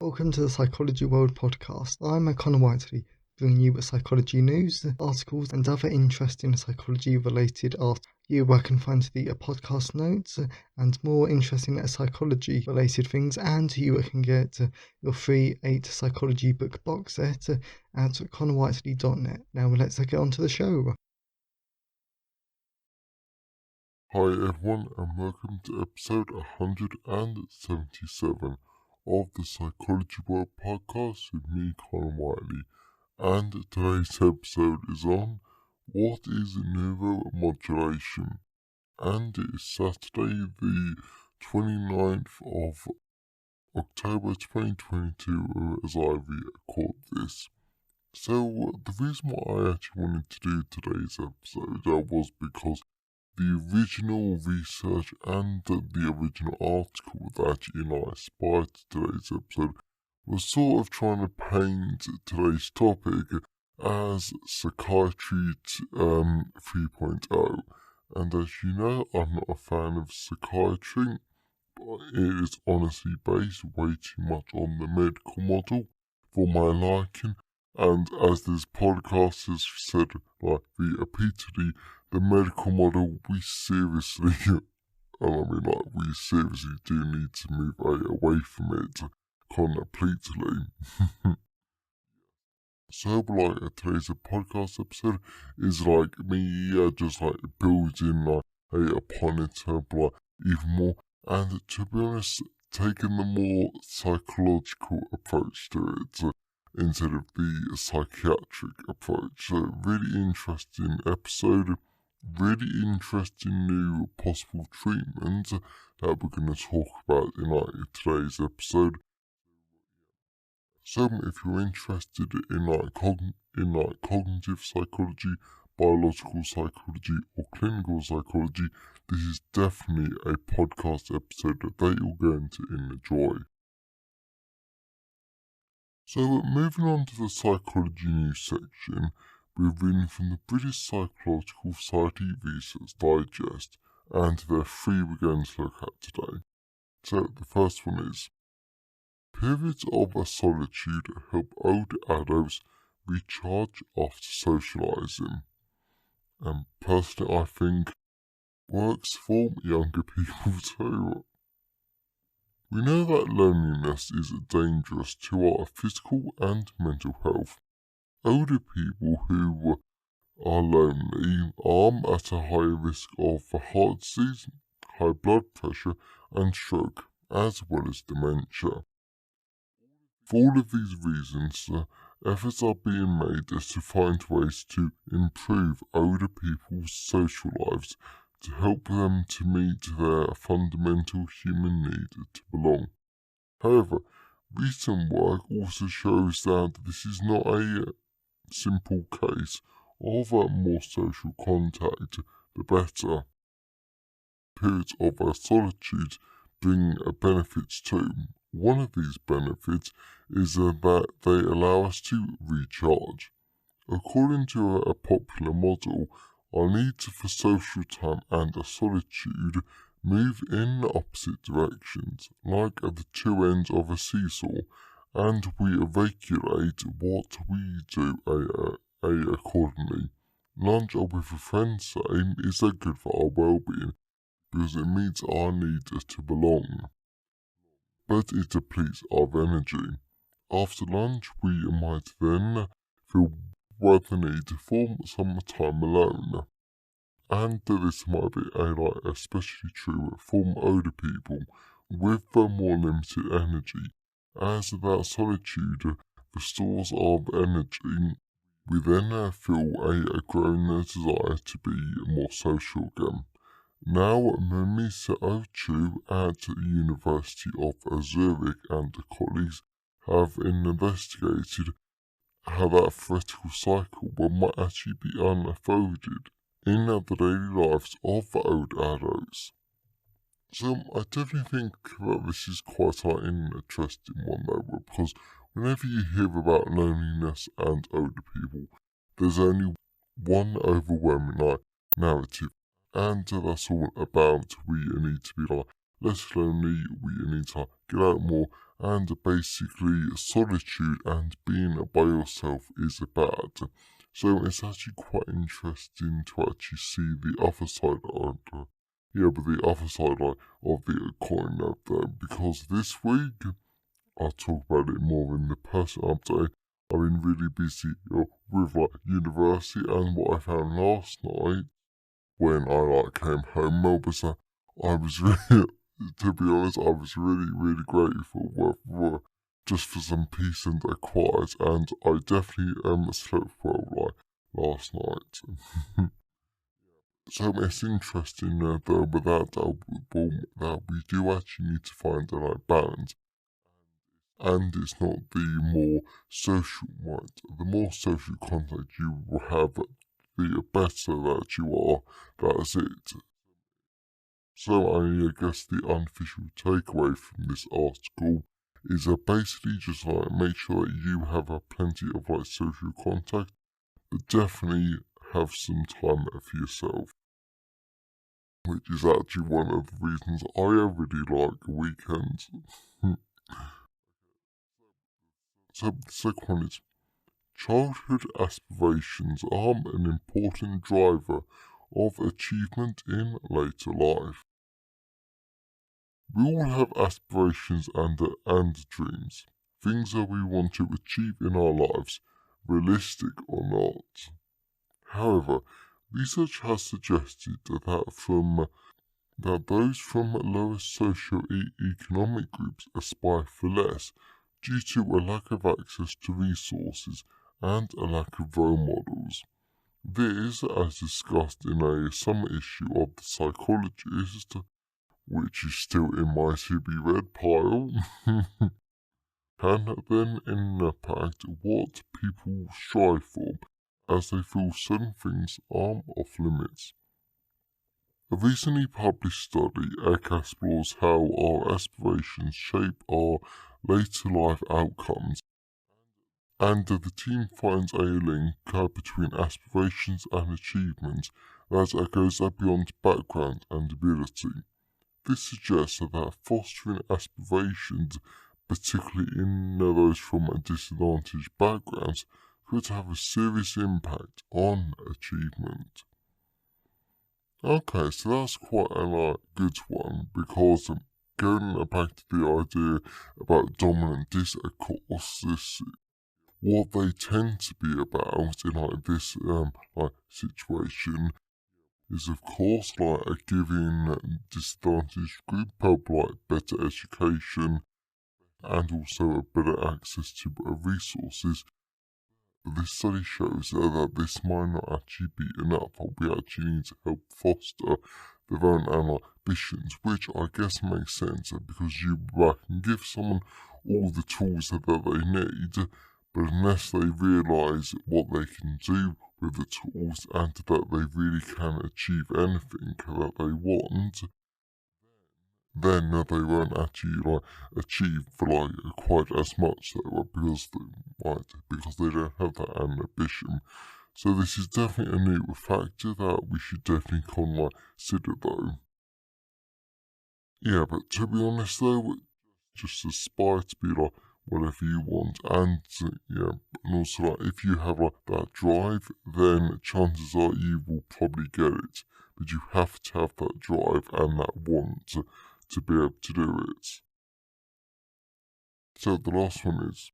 Welcome to the Psychology World podcast. I'm Connor Whiteley, bringing you psychology news, articles, and other interesting psychology-related articles. Where I can find the podcast notes and more interesting psychology-related things, and you can get your free 8 psychology book box set at connorwhiteley.net. Now let's get on to the show. Hi everyone, and welcome to episode 177 of the Psychology World podcast with me, Connor Whiteley. And today's episode is on what is neuromodulation. And it is Saturday, the 29th of October 2022, as I record this. So, the reason why I actually wanted to do today's episode was because the original research and the original article that inspired today's episode was sort of trying to paint today's topic as Psychiatry 3.0. And as you know, I'm not a fan of psychiatry, but it is honestly based way too much on the medical model for my liking. And as this podcast has said, repeatedly, the medical model, we seriously do need to move away from it completely. So, today's podcast episode is me just building upon it even more, and to be honest, taking the more psychological approach to it instead of the psychiatric approach. So, really interesting episode. Really interesting new possible treatments that we're going to talk about in today's episode. So if you're interested in cognitive psychology, biological psychology, or clinical psychology, this is definitely a podcast episode that you're going to enjoy. So moving on to the psychology news section, we're reading from the British Psychological Society Research Digest, and there are 3 we're going to look at today. So the first one is, periods of solitude help older adults recharge after socialising. And personally, I think works for younger people too. We know that loneliness is dangerous to our physical and mental health. Older people who are lonely are at a higher risk of heart disease, high blood pressure, and stroke, as well as dementia. For all of these reasons, efforts are being made to find ways to improve older people's social lives to help them to meet their fundamental human need to belong. However, recent work also shows that this is not a simple case of more social contact, the better. Periods of solitude bring benefits too. One of these benefits is that they allow us to recharge. According to a popular model, our needs for social time and solitude move in opposite directions, like at the 2 ends of a seesaw, and we regulate what we do accordingly. Lunch with a friend, say, is good for our well-being because it meets our need to belong, but it depletes our energy. After lunch, we might then feel the need for some time alone, and this might be especially true for older people with more limited energy, as that solitude restores our energy. We then feel a growing desire to be more social again. Now, Momisa Ochu at the University of Zurich and colleagues have investigated how that theoretical cycle might actually be unfolded in the daily lives of older adults. So I definitely think that this is quite an interesting one though, because whenever you hear about loneliness and older people, there's only one overwhelming narrative, and that's all about we need to be less lonely, we need to get out more and basically solitude and being by yourself is bad. So it's actually quite interesting to actually see the other side of the other side of the coin of that, because this week I'll talk about it more in the personal update. I've been really busy with university, and what I found last night when I came home was that I was really, to be honest, I was really grateful for just for some peace and quiet, and I definitely slept well last night. So it's interesting though, with that we do actually need to find a balance, and it's not the more social the more social contact you will have, the better that you are. That's it. So I guess the unofficial takeaway from this article is basically just make sure that you have plenty of social contact, but definitely have some time for yourself, which is actually one of the reasons I really like weekends. So the second one is childhood aspirations are an important driver of achievement in later life. We all have aspirations and dreams, things that we want to achieve in our lives, realistic or not. However, research has suggested that those from lower socio-economic groups aspire for less due to a lack of access to resources and a lack of role models. This, as discussed in a summer issue of The Psychologist, which is still in my to-be-read pile, can then impact what people strive for, as they feel certain things are off limits. A recently published study explores how our aspirations shape our later life outcomes, and the team finds a link between aspirations and achievement that goes beyond background and ability. This suggests that fostering aspirations, particularly in those from disadvantaged backgrounds, could have a serious impact on achievement. Okay, so that's quite a good one, because going back to the idea about dominant discourse, what they tend to be about in this situation is, of course, giving disadvantaged group people better education and also better access to resources. But this study shows that this might not actually be enough. We actually need to help foster their own ambitions, which I guess makes sense, because you can give someone all the tools that they need, but unless they realise what they can do with the tools and that they really can achieve anything that they want, then they won't actually achieve quite as much because they don't have that ambition. So this is definitely a new factor that we should definitely consider though. Yeah, but to be honest though, just aspire to be whatever you want, and and also if you have that drive, then chances are you will probably get it. But you have to have that drive and that want to be able to do it. So the last one is,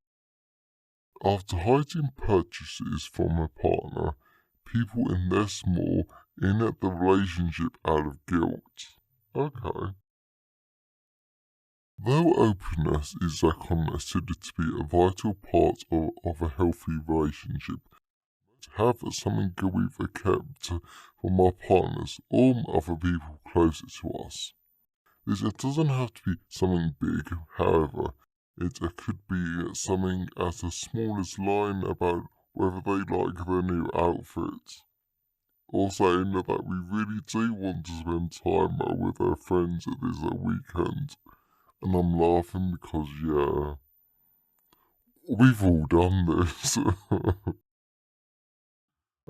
after hiding purchases from a partner, people invest more in the relationship out of guilt. Okay. Though openness is considered to be a vital part of a healthy relationship, to have something we've kept from our partners or other people closer to us. It doesn't have to be something big, however, it could be something as small as lying about whether they like their new outfit, or saying that we really do want to spend time with our friends at this weekend. And I'm laughing because, yeah, we've all done this.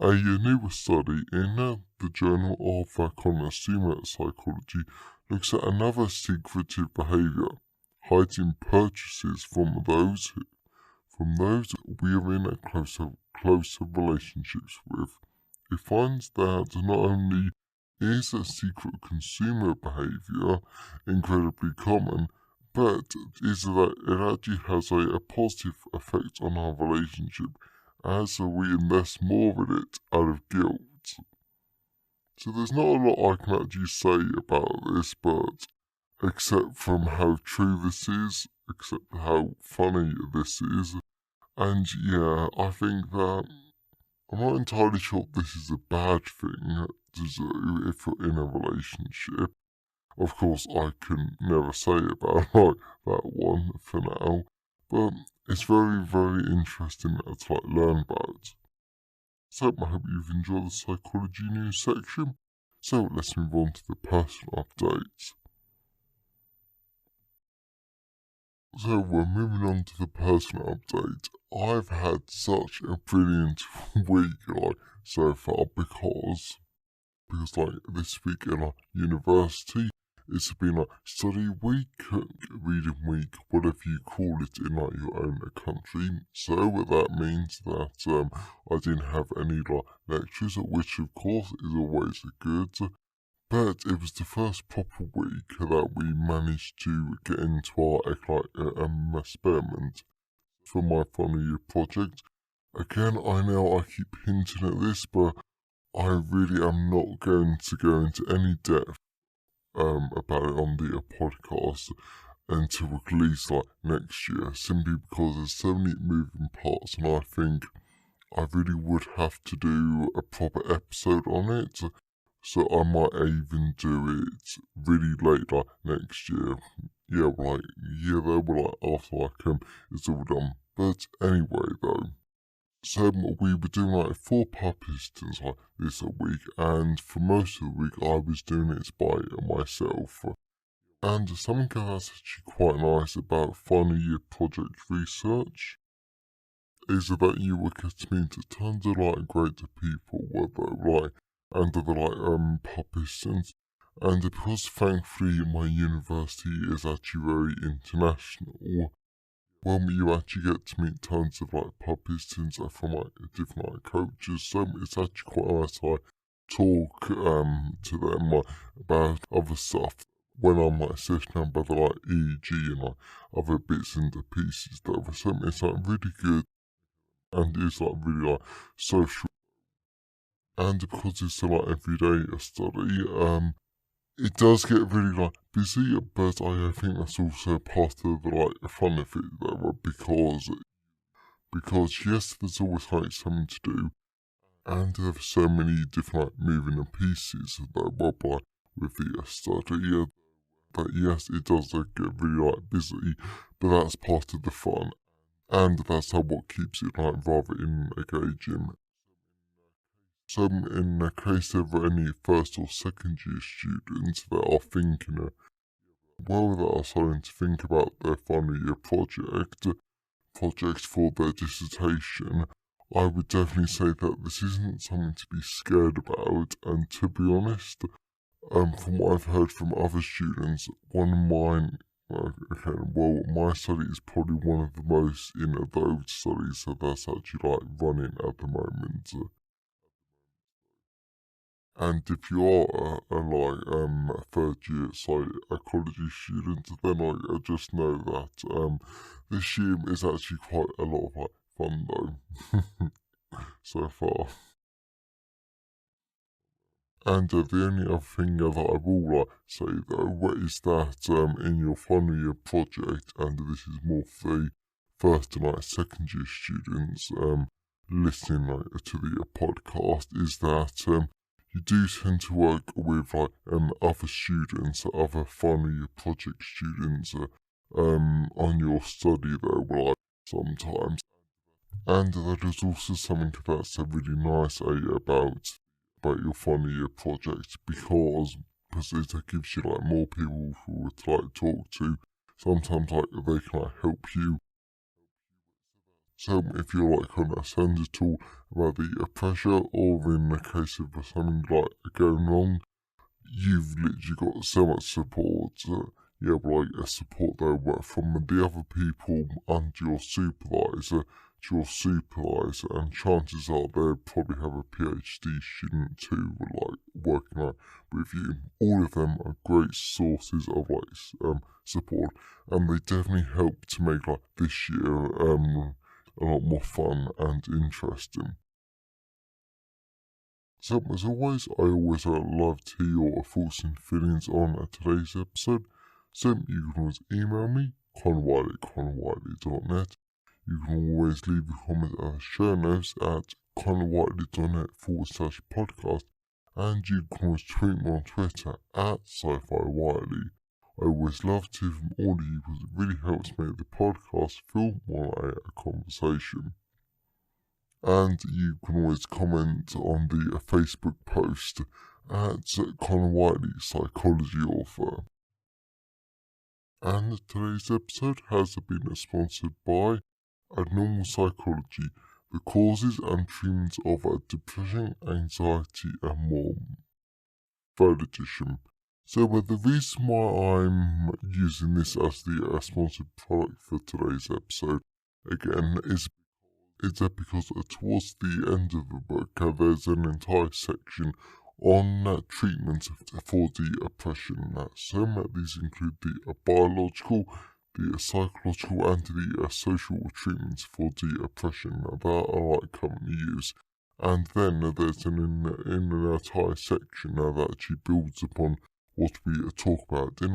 A new study in the Journal of Consumer Psychology looks at another secretive behaviour, hiding purchases from those we are in a closer relationships with. It finds that not only is a secret consumer behaviour incredibly common, but is that it actually has a positive effect on our relationship as we invest more in it out of guilt. So there's not a lot I can actually say about this, but except from how true this is, except how funny this is, and yeah, I think that I'm not entirely sure if this is a bad thing to do if you're in a relationship. Of course, I can never say about like that one for now, but it's very, very interesting to learn about. So I hope you've enjoyed the psychology news section. So let's move on to the personal updates. So we're moving on to the personal update. I've had such a brilliant week so far because this week in university it's been study week, reading week, whatever you call it in your own country. So that means that I didn't have any lectures, which of course is always good. But it was the first proper week that we managed to get into our experiment for my final year project. Again, I know I keep hinting at this, but I really am not going to go into any depth about it on the podcast until at least next year, simply because there's so many moving parts, and I think I really would have to do a proper episode on it. So I might even do it really late next year. Yeah, after it's all done. But anyway though, so we were doing 4-part pistons this week, and for most of the week I was doing it by myself. And something that's actually quite nice about final year project research is that you will get to meet tons of great people, whether under the pub pistons. And because thankfully my university is actually very international, well, you actually get to meet tons of pub pistons from different coaches. So it's actually quite nice to talk to them about other stuff when I'm sitting down by the EEG and other bits and pieces though. So it's really good, and it's really social. And because it's everyday study, it does get really busy, but I think that's also part of the fun of it though, because yes, there's always something to do, and there's so many different moving pieces though, with the study. But yes, it does get really busy, but that's part of the fun, and that's what keeps it rather engaging. So in the case of any first or second year students that are thinking, that are starting to think about their final year project for their dissertation, I would definitely say that this isn't something to be scared about, and to be honest, from what I've heard from other students, one of mine, my study is probably one of the most in those studies that's actually running at the moment. And if you are a third year psychology student, then I just know that this year is actually quite a lot of fun though, so far. And the only other thing that I will say though is that in your final year project, and this is more for the first and second year students listening to the podcast, is that you do tend to work with other students, other final year project students on your study though, sometimes. And that is also something that's really nice about your final year project, because it gives you more people who to talk to. Sometimes they can help you. So if you're concerned at all about the pressure, or in the case of something going wrong, you've literally got so much support. you have like a support there from the other people and your supervisor to your supervisor, and chances are they probably have a PhD student too, like working like with you. All of them are great sources of like support, and they definitely help to make like this year a lot more fun and interesting. So as always, I always love to hear your thoughts and feelings on today's episode. So you can always email me, connorwhiteley@connorwhiteley.net. You can always leave a comment at the show notes at connorwhiteley.net/podcast, and you can always tweet me on Twitter at sci-fi-whiteley. I always love to hear from all of you because it really helps make the podcast feel more like a conversation. And you can always comment on the Facebook post at Connor Whiteley, psychology author. And today's episode has been sponsored by Abnormal Psychology, the causes and treatments of depression, anxiety, and more. Third edition. So the reason why I'm using this as the sponsored product for today's episode, again, is that because towards the end of the book, there's an entire section on treatment for depression. So these include the biological, the psychological, and the social treatments for depression that are like currently used. And then there's an entire section that actually builds upon what we talk about in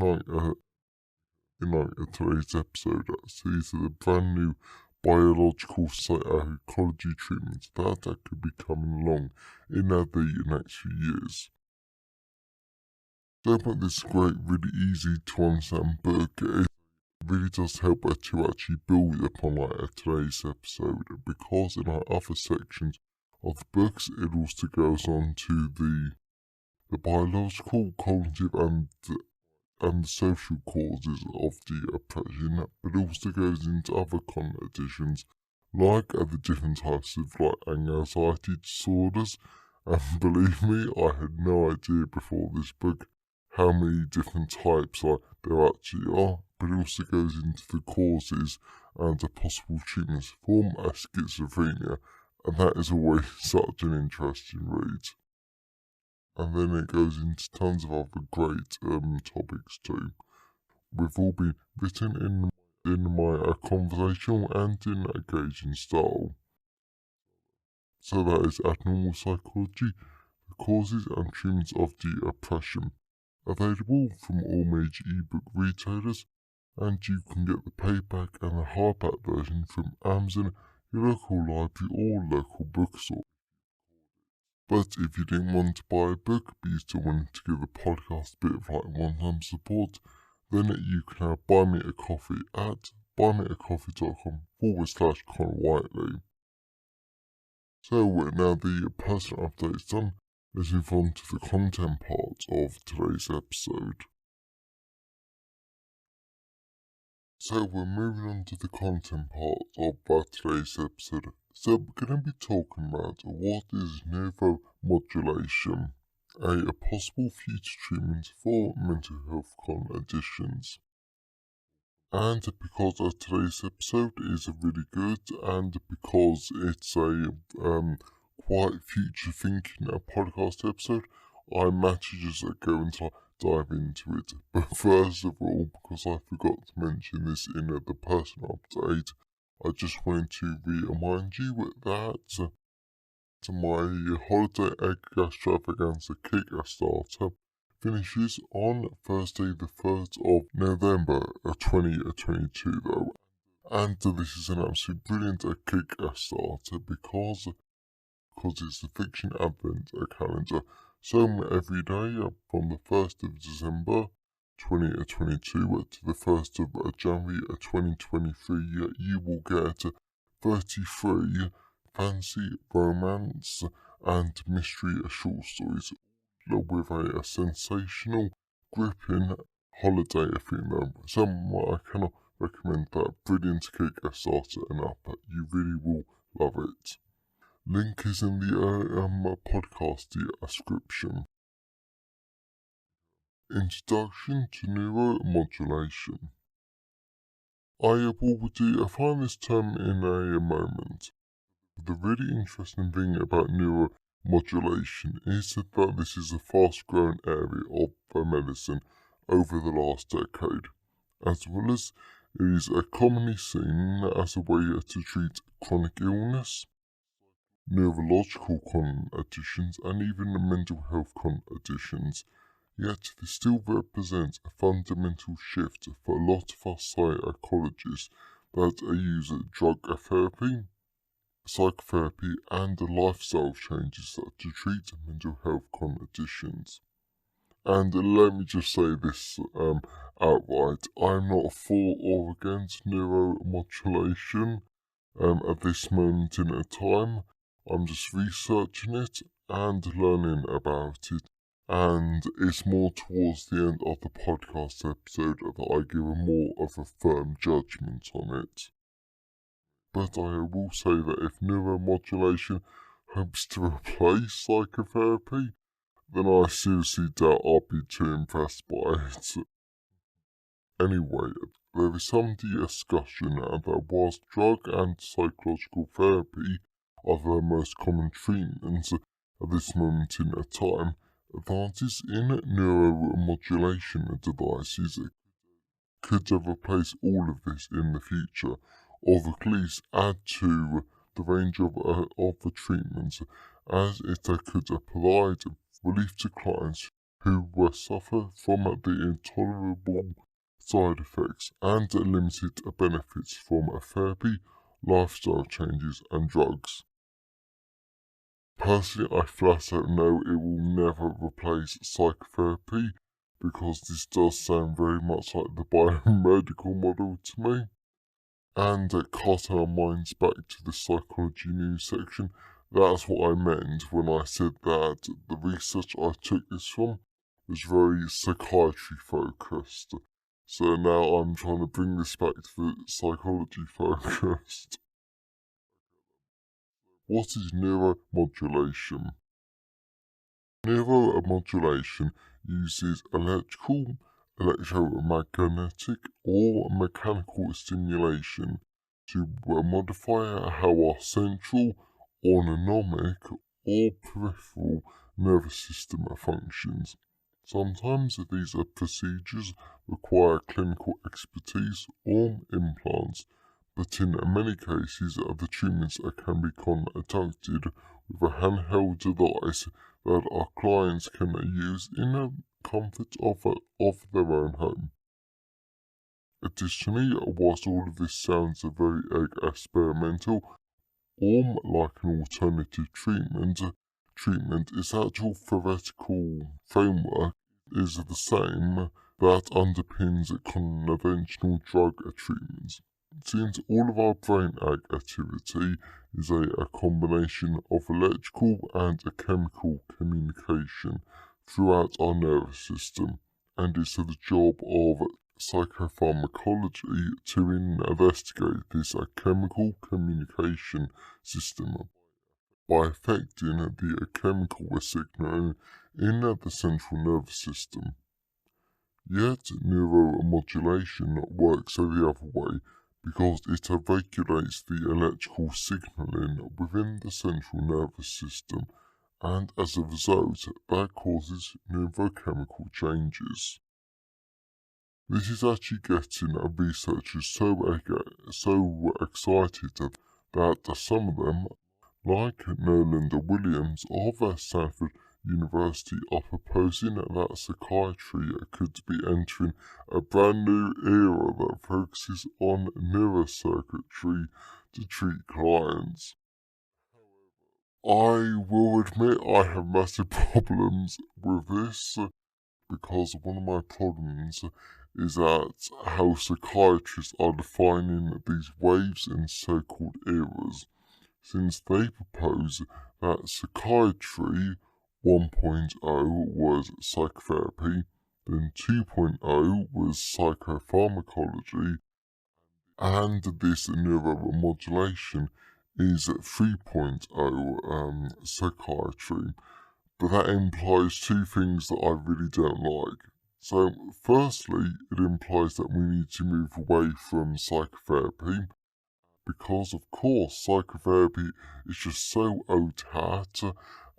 today's episode. So these are the brand new biological psychology treatments that could be coming along in the next few years. So this great, really easy to understand book. It really does help to actually build upon today's episode, because in our other sections of the books it also goes on to the biological, cognitive, and the social causes of depression, but also goes into other conditions like the different types of anxiety disorders. And believe me, I had no idea before this book how many different types there actually are, but it also goes into the causes and the possible treatments for schizophrenia, and that is always such an interesting read. And then it goes into tons of other great topics too. We've all been written in my conversational and in engaging style. So that is Abnormal Psychology, the causes and treatments of depression. Available from all major ebook retailers, and you can get the paperback and the hardback version from Amazon, your local library, or local bookstore. But if you didn't want to buy a book, but you still wanted to give the podcast a bit of one-time support, then you can have Buy Me a Coffee at buymeacoffee.com/Connor Whiteley. So now the personal update is done. Let's move on to the content part of today's episode. So we're moving on to the content part of today's episode. So we're going to be talking about what is neuromodulation, a possible future treatment for mental health conditions. And because today's episode is really good, and because it's a quite future thinking podcast episode, I might just go and dive into it. But first of all, because I forgot to mention this in the personal update, I just wanted to remind you that my holiday egg extravaganza Kickstarter finishes on Thursday the 3rd of November 2022 though. And this is an absolute brilliant Kickstarter because it's a fiction advent calendar. So every day from the 1st of December 2022 to the 1st of January 2023, you will get 33 fancy romance and mystery short stories with a sensational, gripping holiday theme. So I cannot recommend that brilliant Kickstarter enough. You really will love it. Link is in the podcast description. Introduction to Neuromodulation. I will find this term in a moment. The really interesting thing about neuromodulation is that this is a fast-growing area of medicine over the last decade, as well as it is commonly seen as a way to treat chronic illness, neurological conditions, and even mental health conditions. Yet this still represents a fundamental shift for a lot of us psychologists that use drug therapy, psychotherapy, and lifestyle changes to treat mental health conditions. And let me just say this outright, I'm not for or against neuromodulation at this moment in time. I'm just researching it and learning about it. And it's more towards the end of the podcast episode that I give a more of a firm judgment on it. But I will say that if neuromodulation hopes to replace psychotherapy, then I seriously doubt I'll be too impressed by it. Anyway, there is some discussion that whilst drug and psychological therapy are the most common treatments at this moment in time, advances in neuromodulation devices could replace all of this in the future, or at least add to the range of the treatments, as it could provide relief to clients who suffer from the intolerable side effects and limited benefits from therapy, lifestyle changes, and drugs. Personally, I flat out know it will never replace psychotherapy, because this does sound very much like the biomedical model to me. And casting our minds back to the psychology news section, that's what I meant when I said that the research I took this from was very psychiatry focused. So now I'm trying to bring this back to the psychology focused. What is neuromodulation? Neuromodulation uses electrical, electromagnetic, or mechanical stimulation to modify how our central, autonomic, or peripheral nervous system functions. Sometimes these procedures require clinical expertise or implants, but in many cases the treatments can be conducted with a handheld device that our clients can use in the comfort of their own home. Additionally, whilst all of this sounds very experimental or like an alternative treatment, its actual theoretical framework is the same that underpins conventional drug treatments. Since all of our brain activity is a combination of electrical and chemical communication throughout our nervous system, and it's the job of psychopharmacology to investigate this chemical communication system by affecting the chemical signal in the central nervous system. Yet neuromodulation works the other way, because it regulates the electrical signaling within the central nervous system, and as a result that causes neurochemical changes. This is actually getting researchers so excited that some of them, like Nolan Williams of Stanford University, are proposing that psychiatry could be entering a brand new era that focuses on neurocircuitry to treat clients. I will admit I have massive problems with this, because one of my problems is that how psychiatrists are defining these waves in so-called eras, since they propose that psychiatry 1.0 was psychotherapy, then 2.0 was psychopharmacology, and this neuromodulation is 3.0 psychiatry. But that implies two things that I really don't like. So, firstly, it implies that we need to move away from psychotherapy because, of course, psychotherapy is just so old hat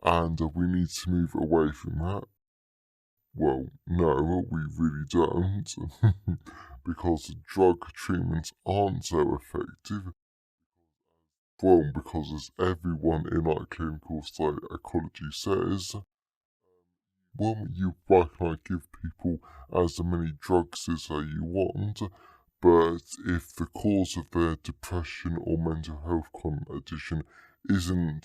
and we need to move away from that. Well, no, we really don't, because drug treatments aren't so effective. Well, because as everyone in our clinical psychology says, well, you might give people as many drugs as you want, but if the cause of their depression or mental health condition isn't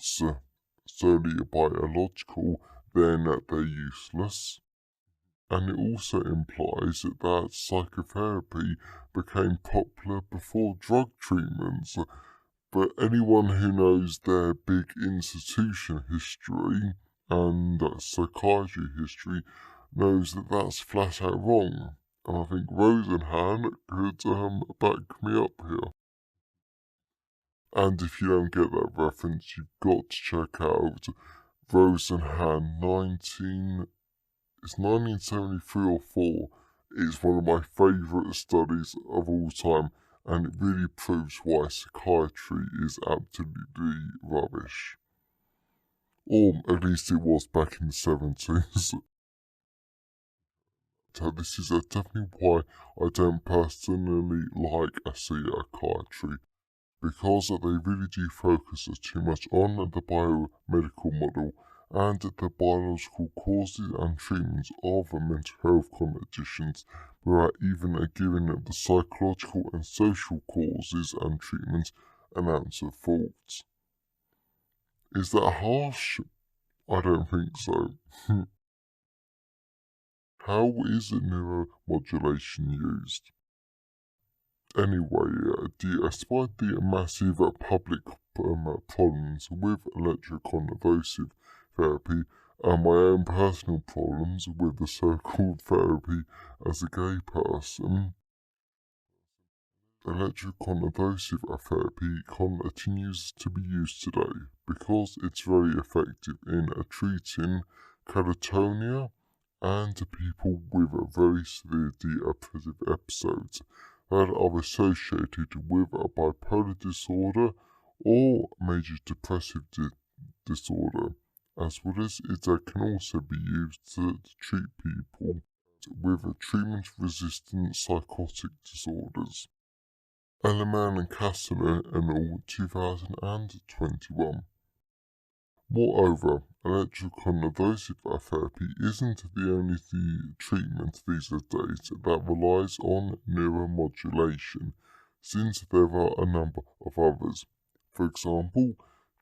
solely biological, then they're useless. And it also implies that psychotherapy became popular before drug treatments. But anyone who knows their big institution history and psychiatry history knows that that's flat out wrong. And I think Rosenhan could back me up here. And if you don't get that reference, you've got to check out Rosenhan 1973 or 4. It's one of my favourite studies of all time, and it really proves why psychiatry is absolutely rubbish. Or at least it was back in the 70s. So this is definitely why I don't personally like psychiatry, because they really do focus too much on the biomedical model and the biological causes and treatments of mental health conditions without even giving the psychological and social causes and treatments an ounce of thought. Is that harsh? I don't think so. How is neuromodulation used? Anyway, despite the massive public problems with electroconvulsive therapy and my own personal problems with the so-called therapy as a gay person, electroconvulsive therapy continues to be used today because it's very effective in treating catatonia and people with very severe depressive episodes that are associated with a bipolar disorder or major depressive disorder, as well as it can also be used to treat people with treatment-resistant psychotic disorders. Ellerman and Kastner in all 2021. Moreover, electroconvulsive therapy isn't the only treatment these days that relies on neuromodulation, since there are a number of others. For example,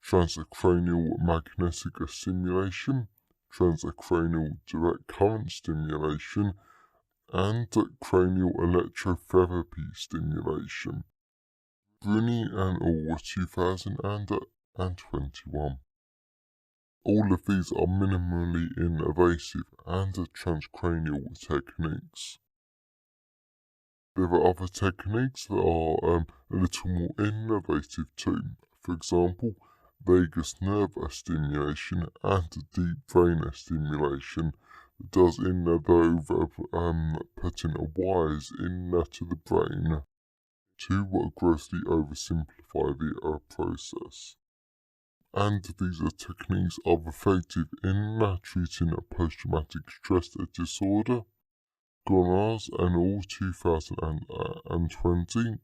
transcranial magnetic stimulation, transcranial direct current stimulation, and cranial electrotherapy stimulation. Bruni and all 2021. All of these are minimally invasive and transcranial techniques. There are other techniques that are a little more invasive too. For example, vagus nerve stimulation and deep brain stimulation that does involve putting wires into the brain to grossly oversimplify the process. And these techniques are effective in treating post-traumatic stress disorder, GONAS and all 2020,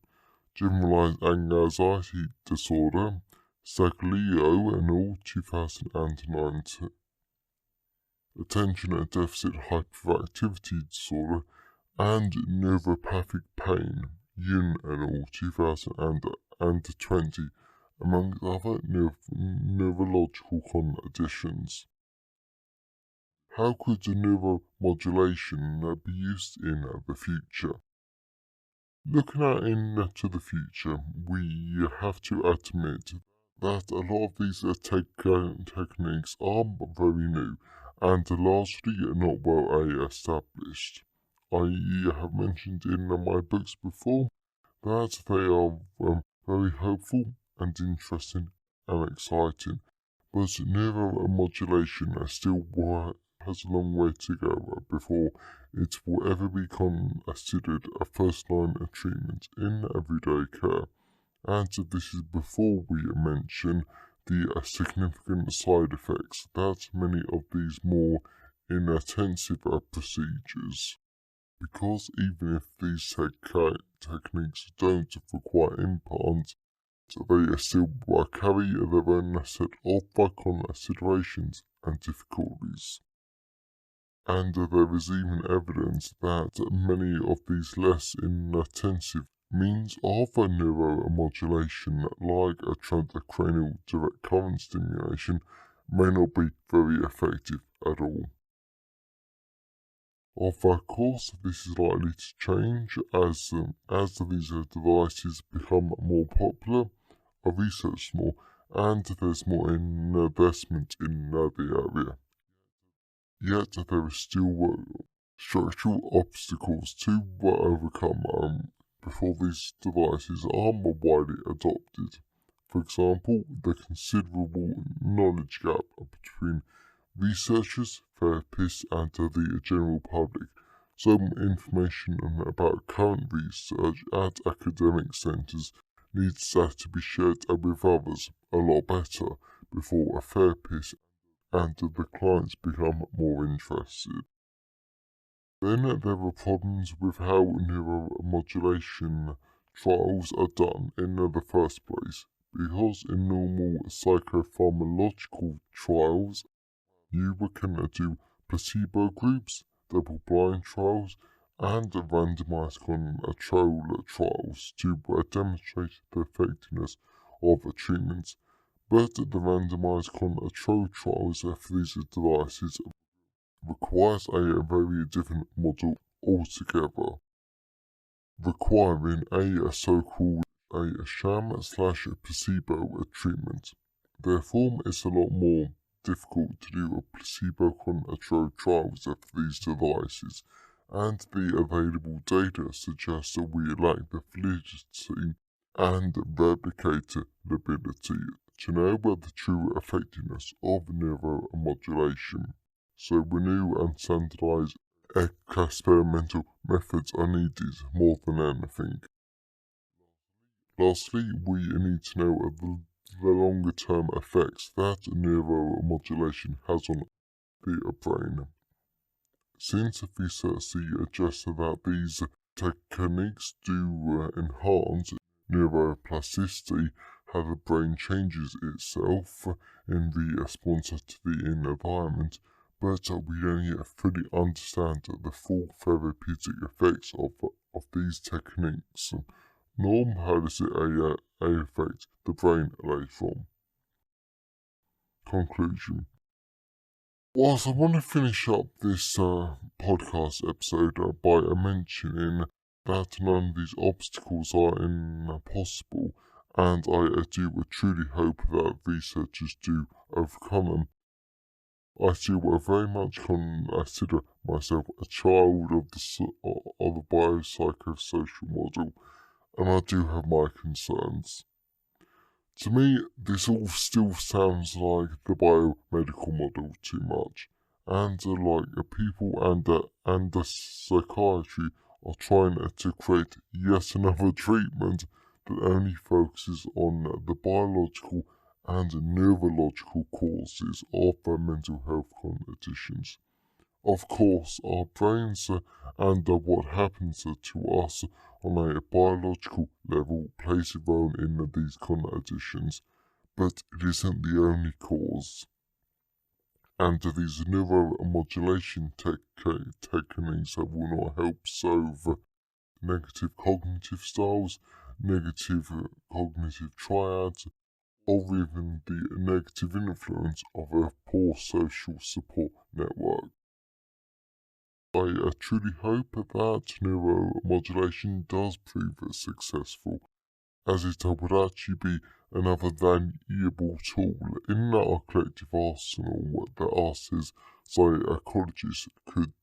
generalized anxiety disorder, SAGLIO and all 2019, attention and deficit hyperactivity disorder, and neuropathic pain, YUN and all 2020, among other neurological conditions. How could neuromodulation be used in the future? Looking out into the future, we have to admit that a lot of these techniques are very new and largely not well established. I have mentioned in my books before that they are very hopeful and interesting and exciting, but neuromodulation still has a long way to go before it will ever be considered a first-line treatment in everyday care. And this is before we mention the significant side effects that many of these more intensive procedures. Because even if these techniques don't require implants, they still carry their own set of considerations and difficulties. And there is even evidence that many of these less intensive means of neuromodulation, like a transcranial direct current stimulation, may not be very effective at all. Of course, this is likely to change as these devices become more popular, researched more, and there's more investment in the area. Yet there is still structural obstacles to overcome before these devices are more widely adopted. For example, the considerable knowledge gap between researchers, therapists, and the general public. Some information about current research at academic centres needs to be shared with others a lot better before a therapist and the clients become more interested. Then there are problems with how neuromodulation trials are done in the first place, because in normal psychopharmacological trials, you can do placebo groups, double-blind trials, and randomized control trials to demonstrate the effectiveness of treatments. But the randomized control trials for these devices requires a very different model altogether, requiring a so-called sham/placebo treatment. Therefore, it's a lot more difficult to do a placebo-controlled trials for these devices, and the available data suggests that we lack the validity and replicability to know about the true effectiveness of neuromodulation. So new and standardized experimental methods are needed more than anything. Lastly, we need to know the longer-term effects that neuromodulation has on the brain. Since research suggests that these techniques do enhance neuroplasticity, how the brain changes itself in response to the environment, but we don't yet fully understand the full therapeutic effects of these techniques. Norm, how does it affect the brain later on? Conclusion. Whilst I want to finish up this podcast episode by mentioning that none of these obstacles are impossible, and I do truly hope that researchers do overcome them, I still very much consider myself a child of the biopsychosocial model, and I do have my concerns. To me, this all still sounds like the biomedical model too much, and like people and the psychiatry are trying to create yet another treatment that only focuses on the biological and neurological causes of mental health conditions. Of course, our brains and what happens to us on a biological level plays a role in these conditions, but it isn't the only cause. And these neuromodulation techniques will not help solve negative cognitive styles, negative cognitive triads, or even the negative influence of a poor social support network. I truly hope that neuromodulation does prove successful, as it would actually be another valuable tool in our collective arsenal that us as psychologists could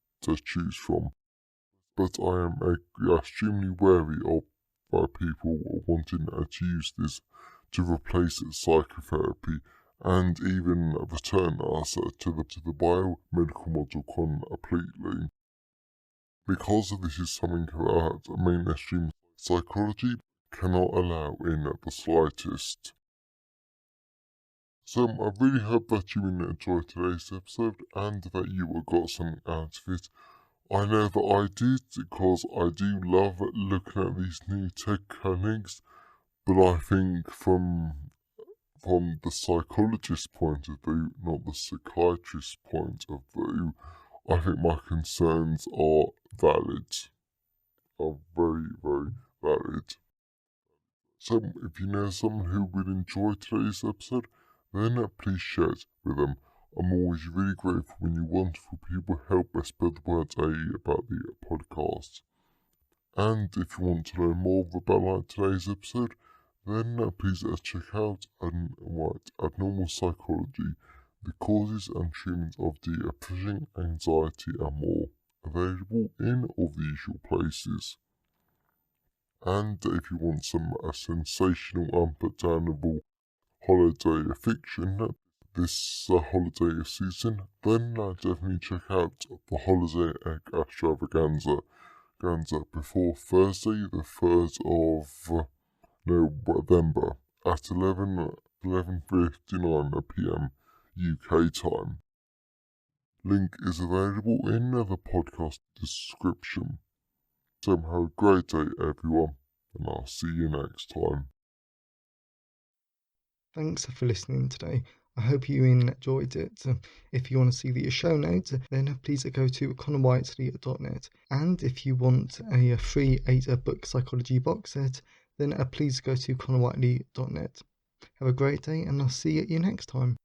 choose from. But I am extremely wary of people wanting to use this to replace psychotherapy and even return us to the biomedical model completely. Because this is something that mainstream psychology cannot allow in the slightest. So I really hope that you enjoyed today's episode and that you got something out of it. I know that I did, because I do love looking at these new techniques, but I think from the psychologist's point of view, not the psychiatrist's point of view, I think my concerns are valid. Are very, very valid. So if you know someone who would enjoy today's episode, then please share it with them. I'm always really grateful when you wonderful people help us spread the word about the podcast. And if you want to know more about today's episode, then please check out Abnormal Psychology, the causes and treatment of depression, anxiety and more, available in all the usual places. And if you want some sensational, unputdownable holiday fiction this holiday season, then definitely check out the Holiday Egg Extravaganza before Thursday, the 3rd of November at 11:59 p.m. UK time. Link is available in the podcast description. So have a great day, everyone, and I'll see you next time. Thanks for listening today. I hope you enjoyed it. If you want to see the show notes, then please go to connorwhiteley.net. And if you want a free 8-book psychology box set, then please go to connorwhiteley.net. Have a great day, and I'll see you next time.